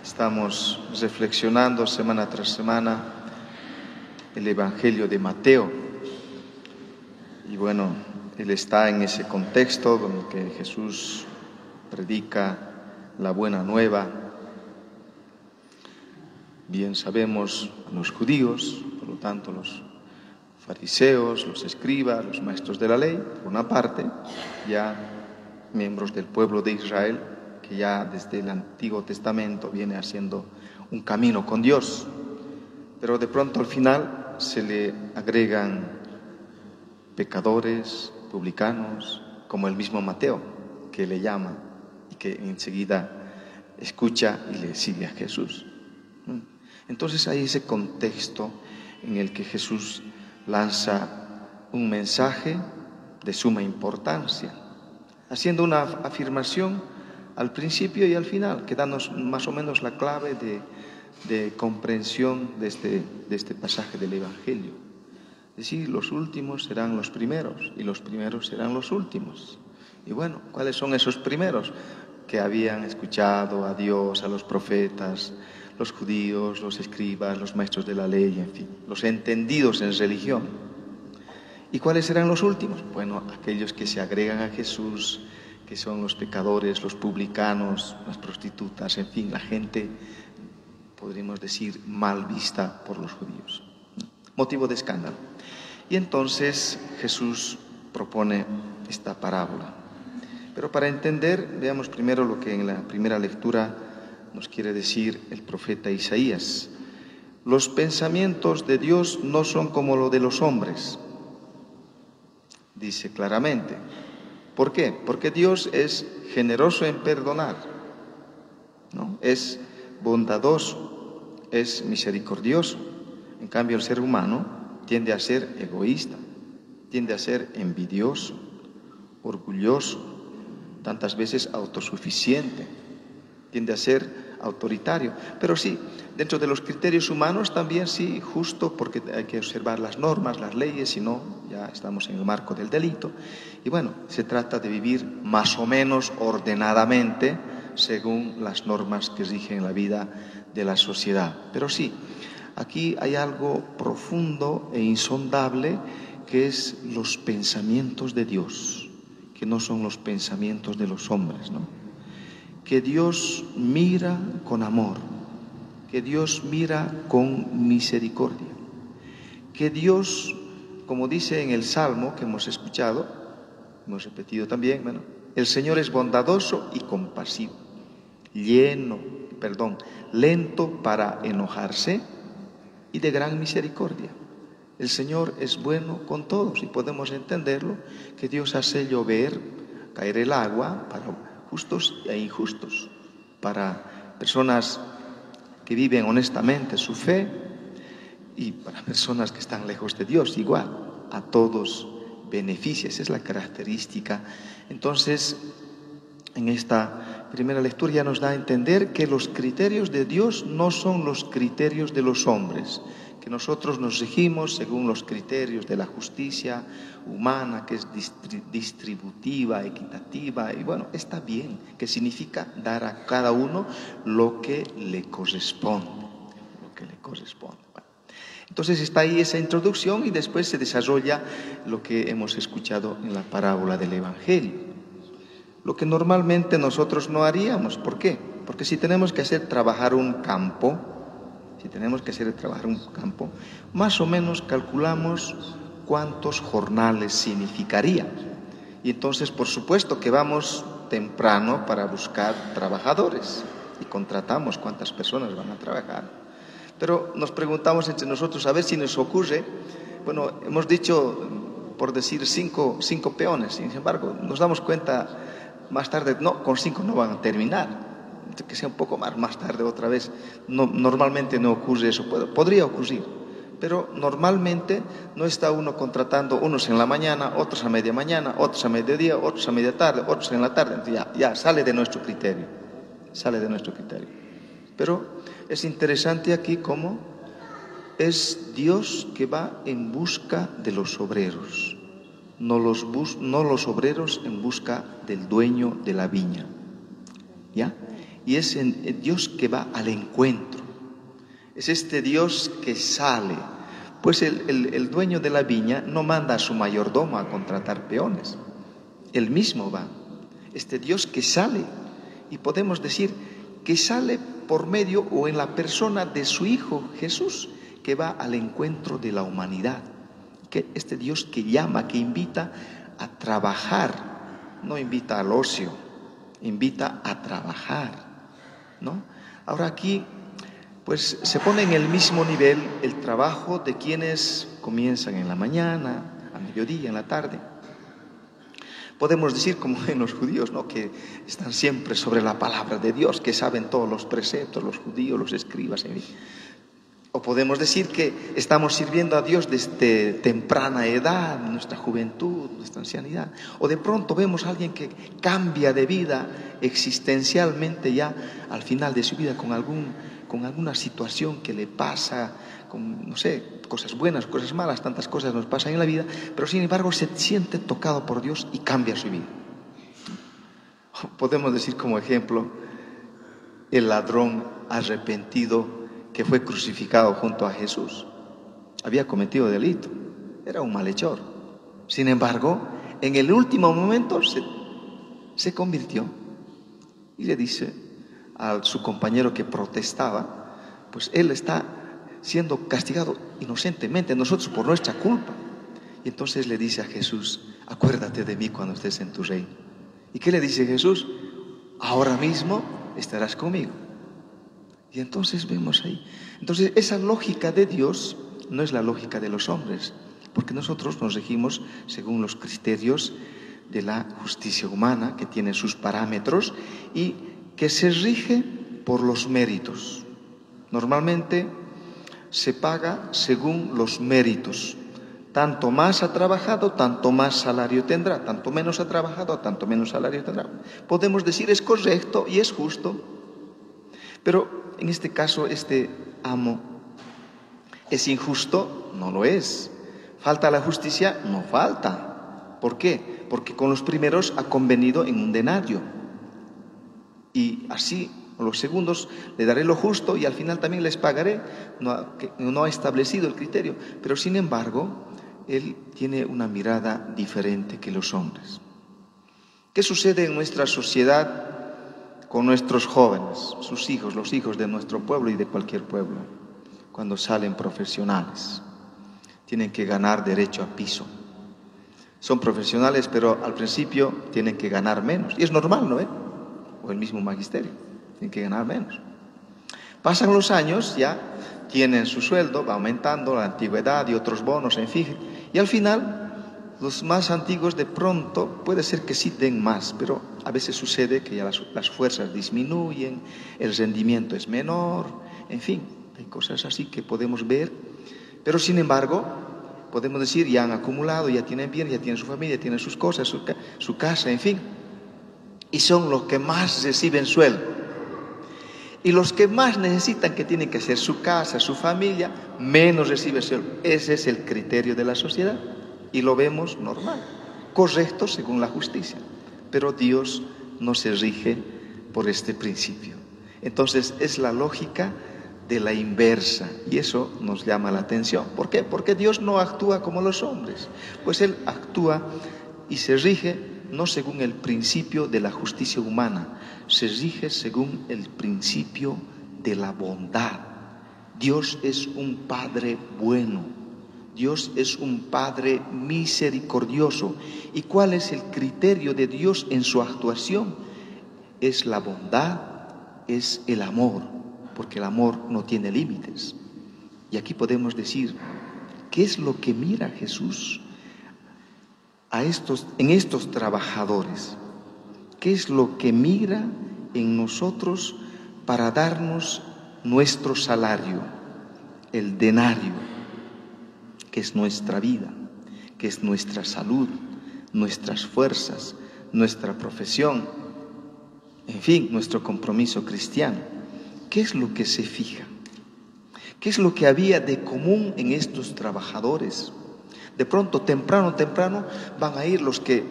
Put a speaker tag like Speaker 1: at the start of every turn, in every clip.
Speaker 1: Estamos reflexionando semana tras semana el Evangelio de Mateo. Y bueno, él está en ese contexto donde Jesús predica la buena nueva. Bien sabemos a los judíos, por lo tanto los fariseos, los escribas, los maestros de la ley, por una parte, ya miembros del pueblo de Israel, que ya desde el Antiguo Testamento viene haciendo un camino con Dios. Pero de pronto al final se le agregan pecadores, publicanos, como el mismo Mateo, que le llama y que enseguida escucha y le sigue a Jesús. Entonces hay ese contexto en el que Jesús lanza un mensaje de suma importancia, haciendo una afirmación al principio y al final, que danos más o menos la clave de comprensión de este pasaje del Evangelio. Es decir, los últimos serán los primeros y los primeros serán los últimos. Y bueno, ¿cuáles son esos primeros? Que habían escuchado a Dios, a los profetas, los judíos, los escribas, los maestros de la ley, en fin, los entendidos en religión. ¿Y cuáles serán los últimos? Bueno, aquellos que se agregan a Jesús, que son los pecadores, los publicanos, las prostitutas, en fin, la gente, podríamos decir, mal vista por los judíos. Motivo de escándalo. Y entonces Jesús propone esta parábola. Pero para entender, veamos primero lo que en la primera lectura nos quiere decir el profeta Isaías. Los pensamientos de Dios no son como los de los hombres, dice claramente. ¿Por qué? Porque Dios es generoso en perdonar, ¿no? Es bondadoso, es misericordioso. En cambio, el ser humano tiende a ser egoísta, tiende a ser envidioso, orgulloso, tantas veces autosuficiente, tiende a ser autoritario. Pero sí, dentro de los criterios humanos también sí, justo, porque hay que observar las normas, las leyes, si no, ya estamos en el marco del delito. Y bueno, se trata de vivir más o menos ordenadamente según las normas que rigen la vida de la sociedad. Pero sí, aquí hay algo profundo e insondable que es los pensamientos de Dios, que no son los pensamientos de los hombres, ¿no? Que Dios mira con amor, que Dios mira con misericordia, que Dios, como dice en el Salmo que hemos escuchado, hemos repetido también, bueno, el Señor es bondadoso y compasivo, lento para enojarse y de gran misericordia. El Señor es bueno con todos y podemos entenderlo, que Dios hace llover, caer el agua para justos e injustos, para personas que viven honestamente su fe y para personas que están lejos de Dios, igual, a todos beneficia. Esa es la característica. Entonces, en esta primera lectura ya nos da a entender que los criterios de Dios no son los criterios de los hombres, que nosotros nos regimos según los criterios de la justicia humana, que es distributiva, equitativa, y bueno, está bien, que significa dar a cada uno lo que le corresponde, Bueno, entonces está ahí esa introducción y después se desarrolla lo que hemos escuchado en la parábola del Evangelio. Lo que normalmente nosotros no haríamos. ¿Por qué? Porque si tenemos que hacer trabajar un campo, más o menos calculamos cuántos jornales significaría. Y entonces, por supuesto que vamos temprano para buscar trabajadores y contratamos cuántas personas van a trabajar. Pero nos preguntamos entre nosotros a ver si nos ocurre, bueno, hemos dicho, por decir, cinco peones, sin embargo, nos damos cuenta más tarde, no, con 5 no van a terminar. Que sea un poco más tarde otra vez. No, normalmente no ocurre eso, podría ocurrir, pero normalmente no está uno contratando unos en la mañana, otros a media mañana, otros a mediodía, otros a media tarde, otros en la tarde. Ya sale de nuestro criterio. Pero es interesante aquí cómo es Dios que va en busca de los obreros, no los obreros en busca del dueño de la viña. ¿Ya? y es el Dios que va al encuentro. Es este Dios que sale. Pues el dueño de la viña no manda a su mayordomo a contratar peones. Él mismo va. Este Dios que sale. Y podemos decir que sale por medio o en la persona de su Hijo Jesús, que va al encuentro de la humanidad. Que este Dios que llama, que invita a trabajar, no invita al ocio, invita a trabajar, ¿no? Ahora aquí, pues se pone en el mismo nivel el trabajo de quienes comienzan en la mañana, a mediodía, en la tarde. Podemos decir como en los judíos, ¿no?, que están siempre sobre la palabra de Dios, que saben todos los preceptos, los judíos, los escribas, en fin. O podemos decir que estamos sirviendo a Dios desde temprana edad, nuestra juventud, nuestra ancianidad. O de pronto vemos a alguien que cambia de vida existencialmente ya al final de su vida con alguna situación que le pasa, con, no sé, cosas buenas, cosas malas, tantas cosas nos pasan en la vida, pero sin embargo se siente tocado por Dios y cambia su vida. Podemos decir como ejemplo el ladrón arrepentido que fue crucificado junto a Jesús. Había cometido delito, era un malhechor. Sin embargo, en el último momento se convirtió y le dice a su compañero que protestaba, pues él está siendo castigado inocentemente, nosotros por nuestra culpa. Y entonces le dice a Jesús: acuérdate de mí cuando estés en tu reino. ¿Y qué le dice Jesús? Ahora mismo estarás conmigo. Y entonces vemos ahí. Entonces esa lógica de Dios no es la lógica de los hombres, porque nosotros nos regimos según los criterios de la justicia humana, que tiene sus parámetros y que se rige por los méritos. Normalmente se paga según los méritos. Tanto más ha trabajado, tanto más salario tendrá. Tanto menos ha trabajado, tanto menos salario tendrá. Podemos decir es correcto y es justo, pero en este caso este amo es injusto, no lo es. ¿Falta la justicia? No falta. ¿Por qué? Porque con los primeros ha convenido en un denario. Y así, a los segundos le daré lo justo y al final también les pagaré. No ha establecido el criterio, pero sin embargo, él tiene una mirada diferente que los hombres. ¿Qué sucede en nuestra sociedad con nuestros jóvenes, sus hijos, los hijos de nuestro pueblo y de cualquier pueblo, cuando salen profesionales? Tienen que ganar derecho a piso. Son profesionales, pero al principio tienen que ganar menos. Y es normal, ¿no? O el mismo magisterio, tienen que ganar menos. Pasan los años, ya tienen su sueldo, va aumentando la antigüedad y otros bonos, en fin. Y al final, los más antiguos de pronto puede ser que sí den más, pero a veces sucede que ya las fuerzas disminuyen, el rendimiento es menor, en fin, hay cosas así que podemos ver. Pero sin embargo, podemos decir, ya han acumulado, ya tienen bien, ya tienen su familia, ya tienen sus cosas, su casa, en fin. Y son los que más reciben sueldo. Y los que más necesitan, que tienen que hacer su casa, su familia, menos reciben sueldo. Ese es el criterio de la sociedad. Y lo vemos normal, correcto según la justicia. Pero Dios no se rige por este principio. Entonces es la lógica de la inversa, y eso nos llama la atención. ¿Por qué? Porque Dios no actúa como los hombres, pues Él actúa y se rige no según el principio de la justicia humana, se rige según el principio de la bondad. Dios es un Padre bueno, Dios es un Padre misericordioso. ¿Y cuál es el criterio de Dios en su actuación? Es la bondad, es el amor, porque el amor no tiene límites. Y aquí podemos decir, ¿qué es lo que mira Jesús en estos trabajadores? ¿Qué es lo que mira en nosotros para darnos nuestro salario, el denario, que es nuestra vida, que es nuestra salud, nuestras fuerzas, nuestra profesión, en fin, nuestro compromiso cristiano? ¿Qué es lo que se fija? ¿Qué es lo que había de común en estos trabajadores? De pronto, temprano, van a ir los que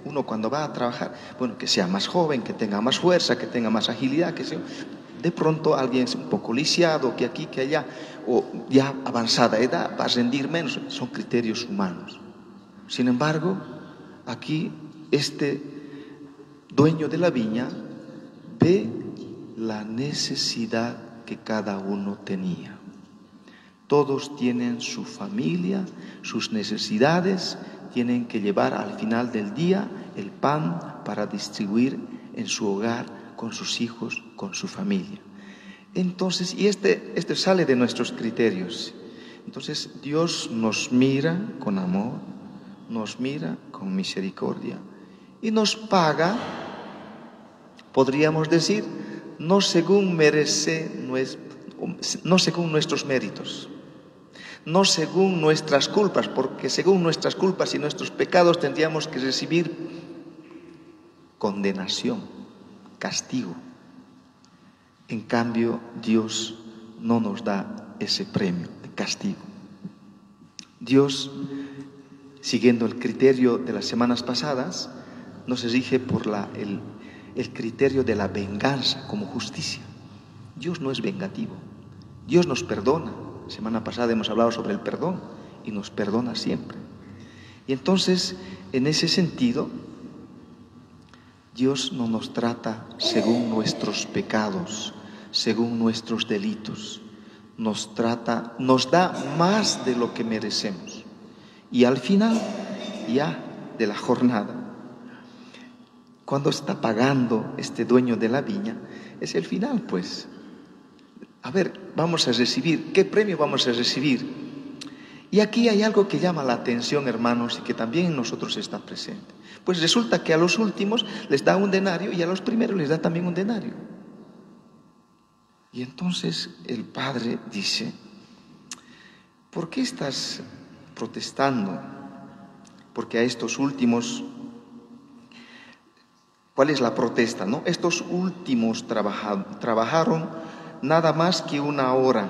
Speaker 1: uno cuando va a trabajar, bueno, que sea más joven, que tenga más fuerza, que tenga más agilidad, que sea, de pronto alguien es un poco lisiado, que aquí, que allá, o ya avanzada edad, va a rendir menos. Son criterios humanos. Sin embargo, aquí este dueño de la viña ve la necesidad que cada uno tenía. Todos tienen su familia, sus necesidades, tienen que llevar al final del día el pan para distribuir en su hogar, con sus hijos, con su familia. Entonces, y este sale de nuestros criterios. Entonces, Dios nos mira con amor, nos mira con misericordia y nos paga, podríamos decir, no según nuestros méritos, no según nuestras culpas, porque según nuestras culpas y nuestros pecados tendríamos que recibir condenación, castigo. En cambio, Dios no nos da ese premio de castigo. Dios, siguiendo el criterio de las semanas pasadas, nos rige por el criterio de la venganza como justicia. Dios no es vengativo. Dios nos perdona. Semana pasada hemos hablado sobre el perdón y nos perdona siempre. Y entonces, en ese sentido, Dios no nos trata según nuestros pecados, según nuestros delitos. Nos da más de lo que merecemos. Y al final, ya de la jornada, cuando está pagando este dueño de la viña, es el final, pues. A ver, vamos a recibir, ¿qué premio vamos a recibir? Y aquí hay algo que llama la atención, hermanos, y que también en nosotros está presente. Pues resulta que a los últimos les da un denario y a los primeros les da también un denario. Y entonces el padre dice, ¿por qué estás protestando? Porque a estos últimos, ¿cuál es la protesta, no? Estos últimos trabajaron nada más que 1 hora.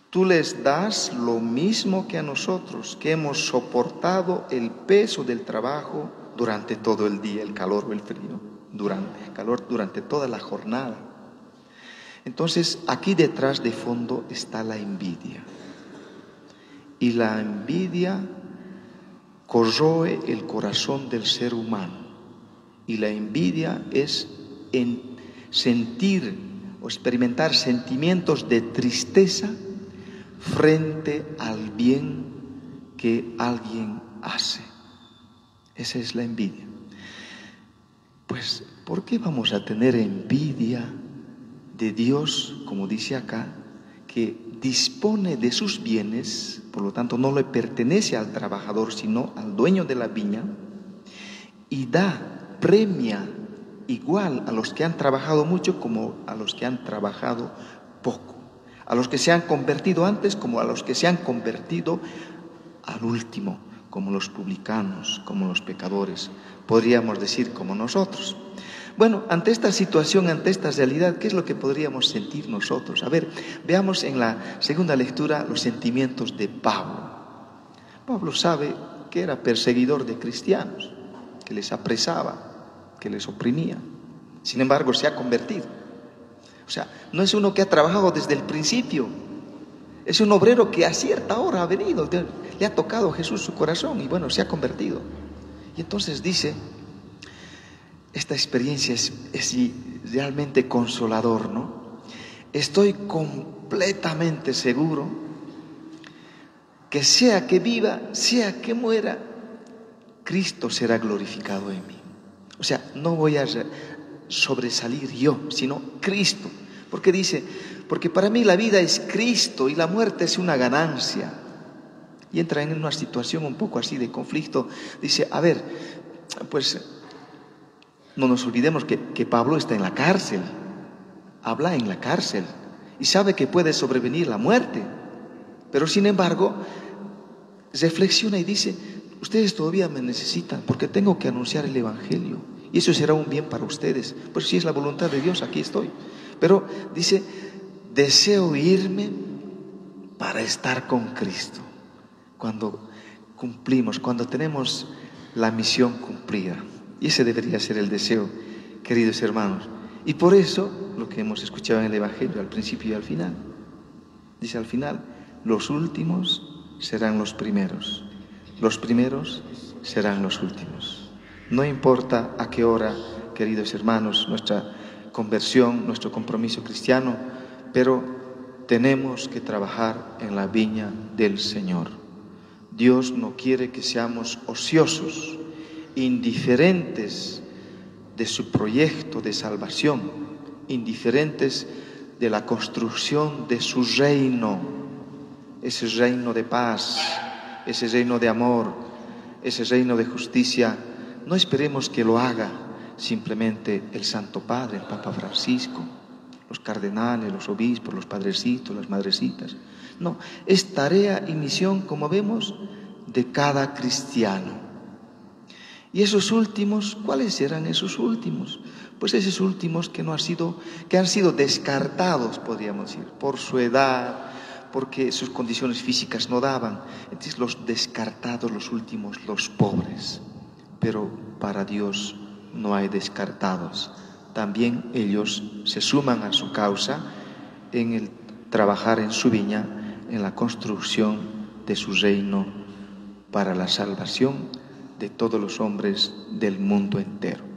Speaker 1: Tú les das lo mismo que a nosotros, que hemos soportado el peso del trabajo durante todo el día, el calor o el frío, durante toda la jornada. Entonces, aquí detrás de fondo está la envidia. Y la envidia corroe el corazón del ser humano. Y la envidia es sentir o experimentar sentimientos de tristeza frente al bien que alguien hace. Esa es la envidia. Pues, ¿por qué vamos a tener envidia de Dios, como dice acá, que dispone de sus bienes, por lo tanto no le pertenece al trabajador, sino al dueño de la viña, y premia igual a los que han trabajado mucho como a los que han trabajado poco, a los que se han convertido antes como a los que se han convertido al último, como los publicanos, como los pecadores, podríamos decir como nosotros. Bueno, ante esta situación, ante esta realidad, ¿qué es lo que podríamos sentir nosotros? A ver, veamos en la segunda lectura los sentimientos de Pablo. Pablo sabe que era perseguidor de cristianos, que les apresaba, que les oprimía. Sin embargo, se ha convertido. O sea, no es uno que ha trabajado desde el principio. Es un obrero que a cierta hora ha venido, le ha tocado a Jesús su corazón y bueno, se ha convertido. Y entonces dice, esta experiencia es realmente consolador, ¿no? Estoy completamente seguro que sea que viva, sea que muera, Cristo será glorificado en mí. O sea, no voy a sobresalir yo, sino Cristo. Porque dice, porque para mí la vida es Cristo y la muerte es una ganancia. Y entra en una situación un poco así de conflicto. Dice, a ver, pues no nos olvidemos que Pablo está en la cárcel, habla en la cárcel y sabe que puede sobrevenir la muerte. Pero sin embargo, reflexiona y dice, ustedes todavía me necesitan porque tengo que anunciar el Evangelio y eso será un bien para ustedes. Pues si es la voluntad de Dios, aquí estoy. Pero dice, deseo irme para estar con Cristo. Cuando cumplimos, cuando tenemos la misión cumplida. Y ese debería ser el deseo, queridos hermanos. Y por eso, lo que hemos escuchado en el Evangelio, al principio y al final, dice al final, los últimos serán los primeros serán los últimos. No importa a qué hora, queridos hermanos, nuestra conversión, nuestro compromiso cristiano, pero tenemos que trabajar en la viña del Señor. Dios no quiere que seamos ociosos, indiferentes de su proyecto de salvación, indiferentes de la construcción de su reino, ese reino de paz, ese reino de amor, ese reino de justicia. No esperemos que lo haga simplemente el Santo Padre, el Papa Francisco, los cardenales, los obispos, los padrecitos, las madrecitas. No, es tarea y misión, como vemos, de cada cristiano. Y esos últimos, ¿cuáles serán esos últimos? Pues esos últimos que han sido descartados, podríamos decir, por su edad, porque sus condiciones físicas no daban. Entonces los descartados, los últimos, los pobres. Pero para Dios no hay descartados. También ellos se suman a su causa en el trabajar en su viña, en la construcción de su reino para la salvación de todos los hombres del mundo entero.